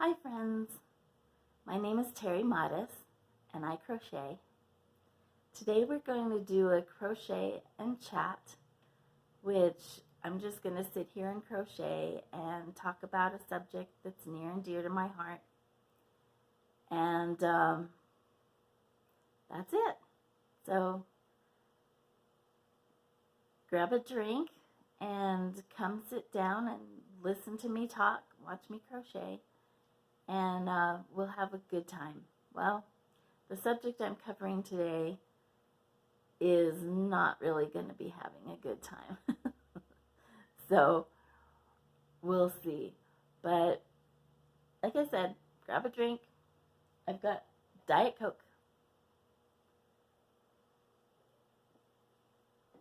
Hi friends, my name is Terri and I crochet. Today we're going to do a crochet and chat, which I'm just going to sit here and crochet and talk about a subject that's near and dear to my heart. And that's it. So grab a drink and come sit down and listen to me talk, watch me crochet, and we'll have a good time. Well, the subject I'm covering today is not really going to be having a good time. So we'll see. But like I said, grab a drink. I've got Diet Coke.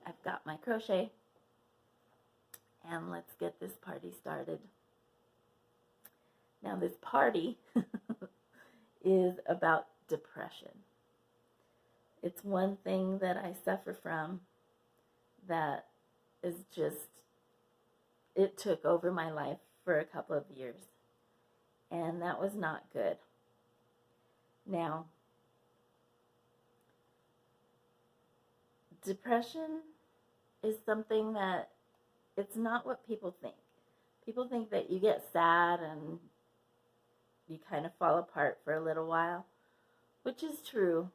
I've got my crochet. And let's get this party started. Now this party is about depression. It's one thing that I suffer from that is just, it took over my life for a couple of years. And that was not good. Now, depression is something that it's not what people think. People think that you get sad and you kind of fall apart for a little while, which is true.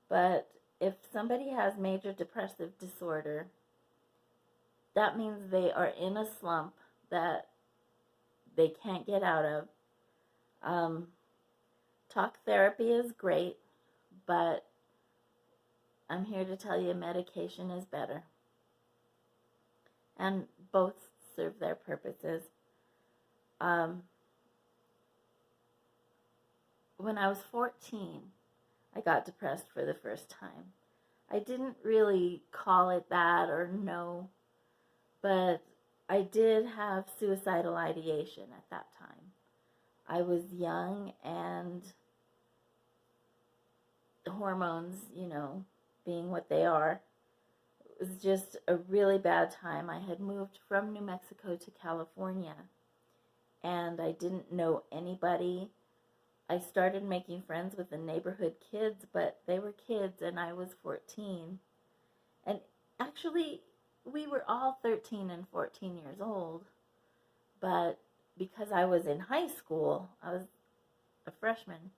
But if somebody has major depressive disorder, that means they are in a slump that they can't get out of. Talk therapy is great, but I'm here to tell you medication is better. And both serve their purposes. When I was 14, I got depressed for the first time. I didn't really call it that or know, but I did have suicidal ideation at that time. I was young and the hormones, being what they are, it was just a really bad time. I had moved from New Mexico to California and I didn't know anybody. I started making friends with the neighborhood kids, but they were kids and I was 14. And actually, we were all 13 and 14 years old, but because I was in high school, I was a freshman,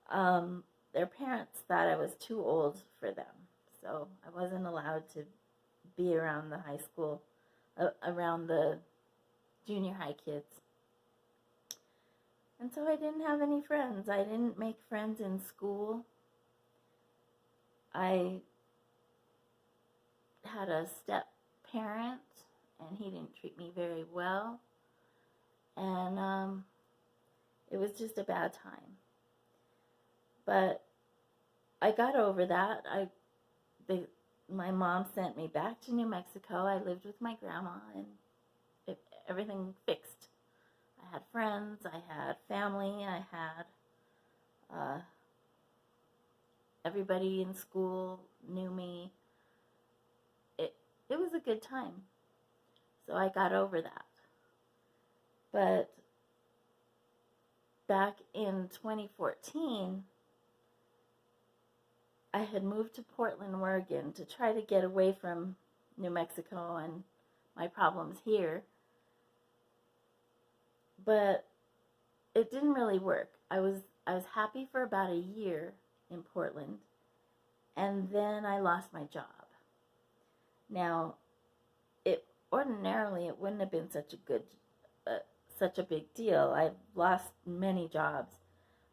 their parents thought I was too old for them. So I wasn't allowed to be around the high school, around the junior high kids. And so I didn't have any friends. I didn't make friends in school. I had a step parent and he didn't treat me very well. And it was just a bad time. But I got over that. My mom sent me back to New Mexico. I lived with my grandma and everything fixed. I had friends, I had family, I had everybody in school knew me. It was a good time. So I got over that. But back in 2014, I had moved to Portland, Oregon to try to get away from New Mexico and my problems here. But it didn't really work. I was happy for about a year in Portland, and then I lost my job. Now, ordinarily it wouldn't have been such a big deal. I've lost many jobs.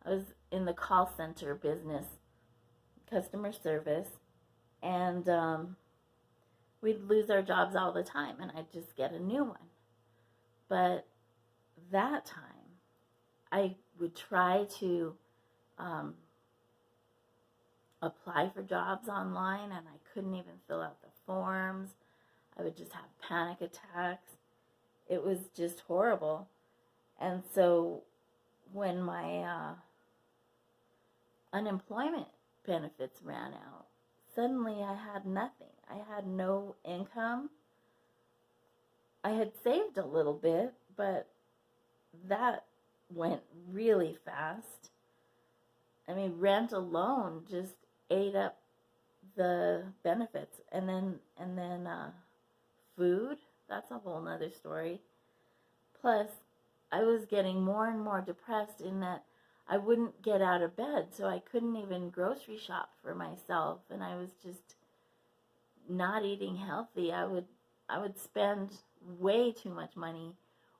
I was in the call center business, customer service, and we'd lose our jobs all the time, and I'd just get a new one. But that time, I would try to apply for jobs online, and I couldn't even fill out the forms. I would just have panic attacks. It was just horrible. And so when my unemployment benefits ran out, suddenly I had nothing. I had no income. I had saved a little bit, but that went really fast. I mean, rent alone just ate up the benefits. And then food, that's a whole nother story. Plus, I was getting more and more depressed in that I wouldn't get out of bed, so I couldn't even grocery shop for myself, and I was just not eating healthy. I would spend way too much money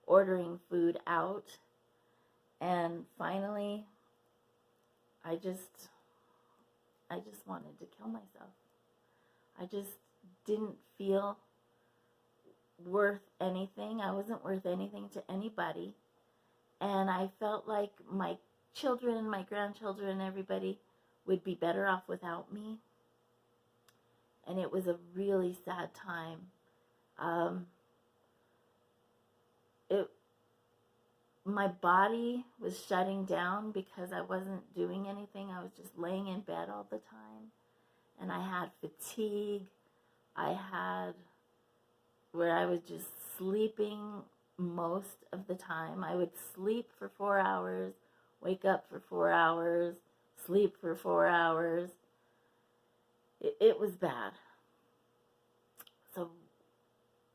ordering food out, and finally I just wanted to kill myself. I just didn't feel worth anything. I wasn't worth anything to anybody. And I felt like my children, my grandchildren, everybody would be better off without me. And it was a really sad time. My body was shutting down because I wasn't doing anything. I was just laying in bed all the time. And I had fatigue. I had where I was just sleeping most of the time. I would sleep for 4 hours, wake up for 4 hours, sleep for 4 hours. It was bad. So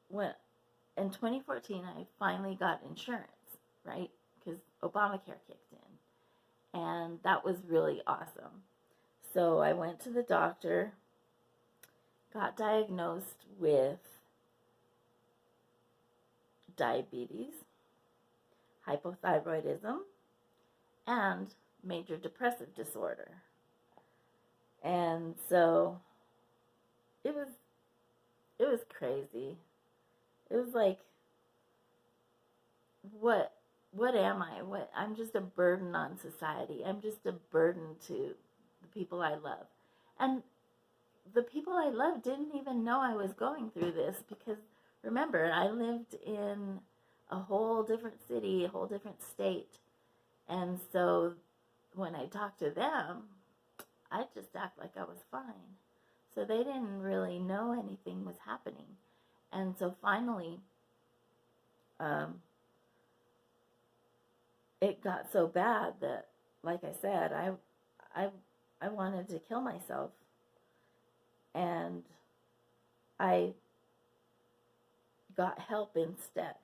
in 2014, I finally got insurance, right? Because Obamacare kicked in. And that was really awesome. So I went to the doctor, got diagnosed with diabetes, hypothyroidism, and major depressive disorder. And so it was crazy. It was like, what am I? I'm just a burden on society. I'm just a burden to the people I love. And the people I love didn't even know I was going through this, because remember, I lived in a whole different city, a whole different state. And so when I talked to them, I just act like I was fine. So they didn't really know anything was happening. And so finally, it got so bad that, like I said, I wanted to kill myself. And I got help instead.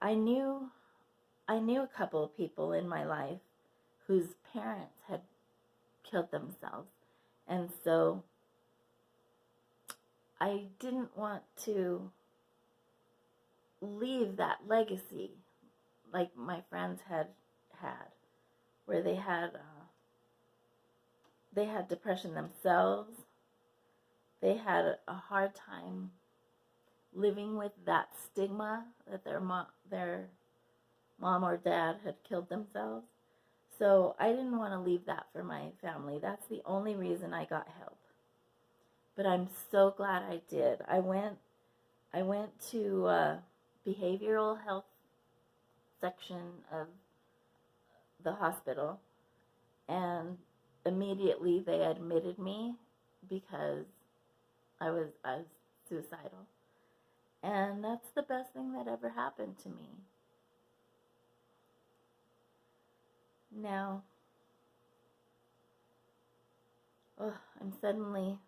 I knew a couple of people in my life whose parents had killed themselves. And so I didn't want to leave that legacy like my friends had, where they had depression themselves. They had a hard time living with that stigma that their mom or dad had killed themselves. So I didn't want to leave that for my family. That's the only reason I got help. But I'm so glad I did. I went to behavioral health section of the hospital, and immediately they admitted me because I was suicidal. And that's the best thing that ever happened to me. Now, I'm suddenly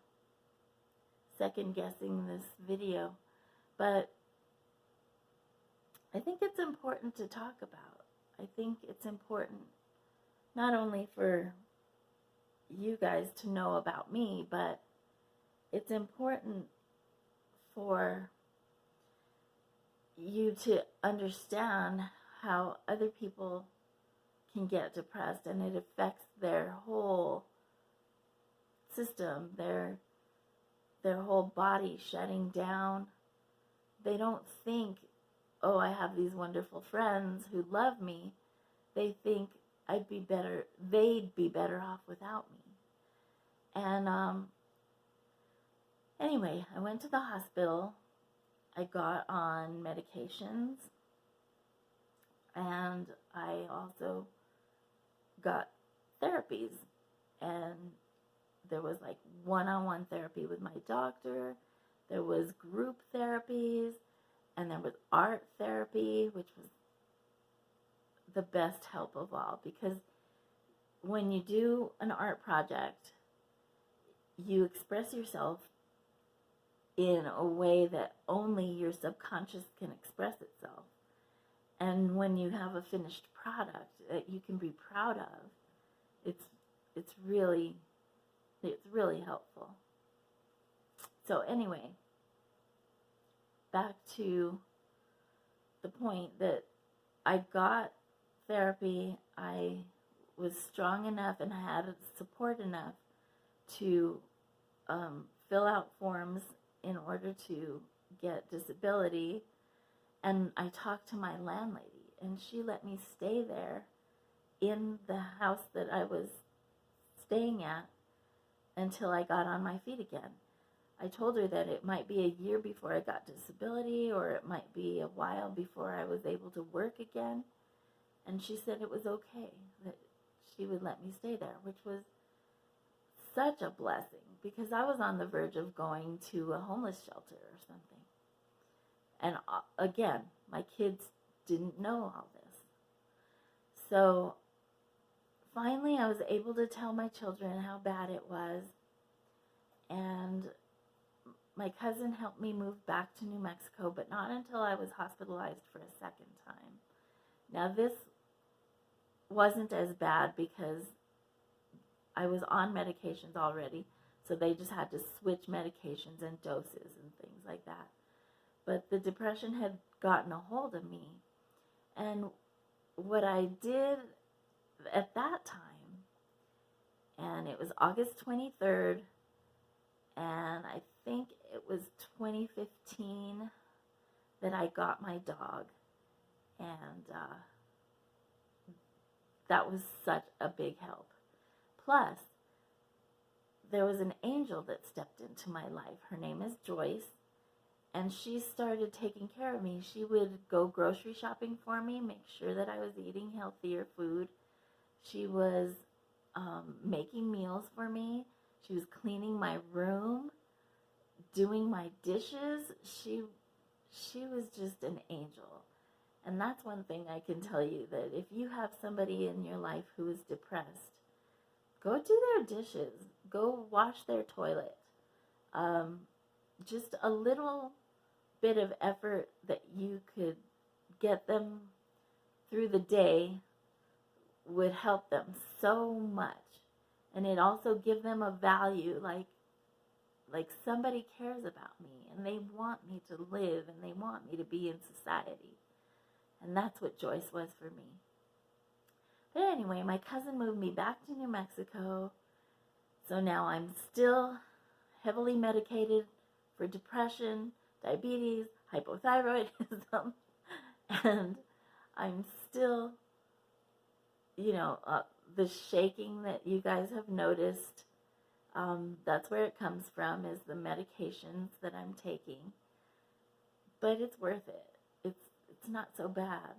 second guessing this video, but I think it's important to talk about. I think it's important not only for you guys to know about me, but it's important for you to understand how other people can get depressed, and it affects their whole system, their whole body shutting down. They don't think, oh, I have these wonderful friends who love me. They think they'd be better off without me. And anyway, I went to the hospital. I got on medications, and I also got therapies. And there was like one-on-one therapy with my doctor. There was group therapies, and there was art therapy, which was the best help of all, because when you do an art project, you express yourself in a way that only your subconscious can express itself. And when you have a finished product that you can be proud of, it's really helpful. So anyway, back to the point that I got therapy. I was strong enough and had support enough to fill out forms in order to get disability. And I talked to my landlady, and she let me stay there in the house that I was staying at until I got on my feet again. I told her that it might be a year before I got disability, or it might be a while before I was able to work again. And she said it was okay, that she would let me stay there, which was such a blessing, because I was on the verge of going to a homeless shelter or something. And again, my kids didn't know all this. So finally I was able to tell my children how bad it was. And my cousin helped me move back to New Mexico, but not until I was hospitalized for a second time. Now this wasn't as bad because I was on medications already, so they just had to switch medications and doses and things like that. But the depression had gotten a hold of me. And what I did at that time, and it was August 23rd, and I think it was 2015 that I got my dog. And that was such a big help. Plus, there was an angel that stepped into my life. Her name is Joyce, and she started taking care of me. She would go grocery shopping for me, make sure that I was eating healthier food. She was making meals for me. She was cleaning my room, doing my dishes. She was just an angel. And that's one thing I can tell you, that if you have somebody in your life who is depressed, go do their dishes. Go wash their toilet. Just a little bit of effort that you could get them through the day would help them so much. And it also give them a value, like somebody cares about me, and they want me to live, and they want me to be in society. And that's what Joyce was for me. But anyway, my cousin moved me back to New Mexico. So now I'm still heavily medicated for depression, diabetes, hypothyroidism, and I'm still, the shaking that you guys have noticed, that's where it comes from, is the medications that I'm taking. But it's worth it. It's not so bad.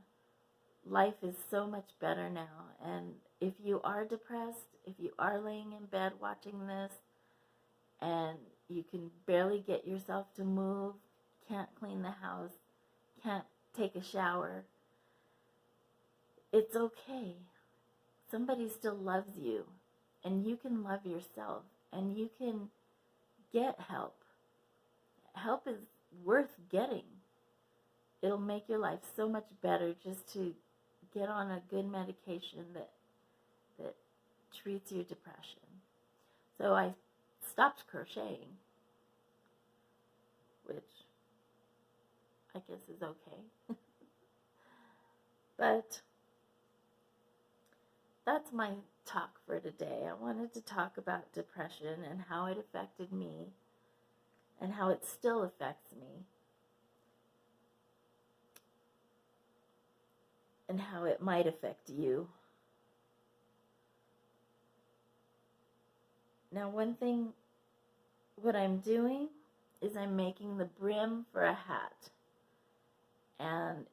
Life is so much better now. And if you are depressed, if you are laying in bed watching this, and you can barely get yourself to move, can't clean the house, can't take a shower, it's okay. Somebody still loves you, and you can love yourself, and you can get help. Help is worth getting. It'll make your life so much better just to get on a good medication that treats your depression. So I stopped crocheting, which I guess is okay. But that's my talk for today. I wanted to talk about depression and how it affected me and how it still affects me, and how it might affect you. Now, one thing, what I'm doing is I'm making the brim for a hat. And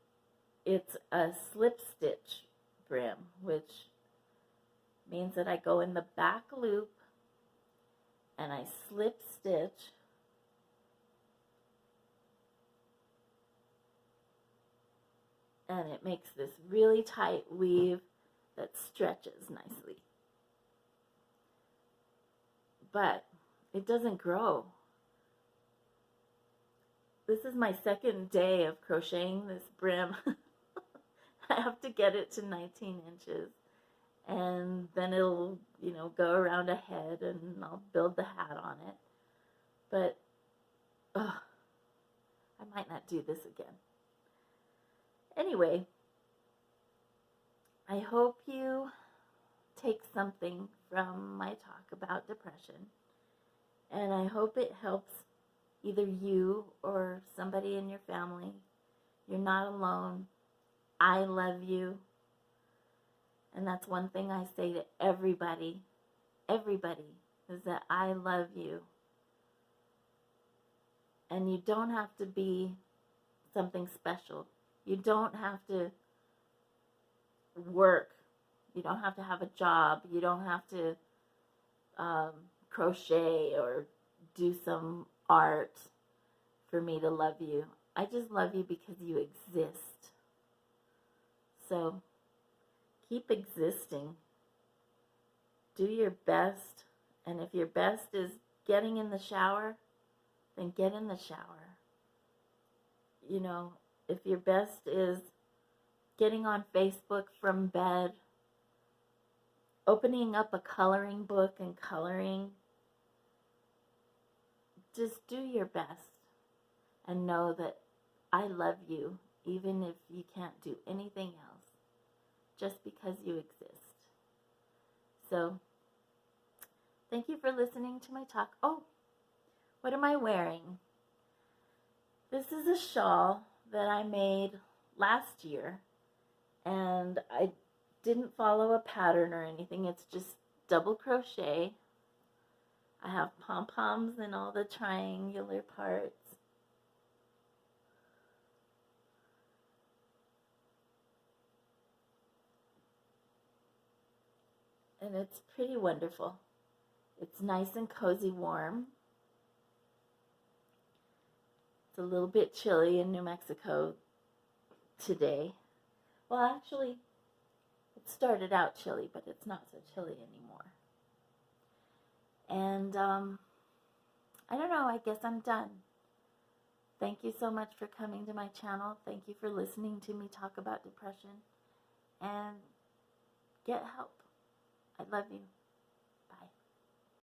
it's a slip stitch brim, which means that I go in the back loop and I slip stitch and it makes this really tight weave that stretches nicely. But it doesn't grow. This is my second day of crocheting this brim. I have to get it to 19 inches, and then it'll, go around a head, and I'll build the hat on it. But, I might not do this again. Anyway, I hope you take something from my talk about depression, and I hope it helps either you or somebody in your family. You're not alone. I love you. And that's one thing I say to everybody, is that I love you. And you don't have to be something special. You don't have to work. You don't have to have a job. You don't have to crochet or do some art for me to love you. I just love you because you exist. So keep existing. Do your best. And if your best is getting in the shower, then get in the shower. If your best is getting on Facebook from bed, opening up a coloring book and coloring, just do your best and know that I love you, even if you can't do anything else, just because you exist. So, thank you for listening to my talk. Oh, what am I wearing? This is a shawl that I made last year, and I didn't follow a pattern or anything. It's just double crochet. I have pom-poms in all the triangular parts. And it's pretty wonderful. It's nice and cozy warm. It's a little bit chilly in New Mexico today. Well, actually, it started out chilly, but it's not so chilly anymore. And I don't know, I guess I'm done. Thank you so much for coming to my channel. Thank you for listening to me talk about depression. And get help. I love you.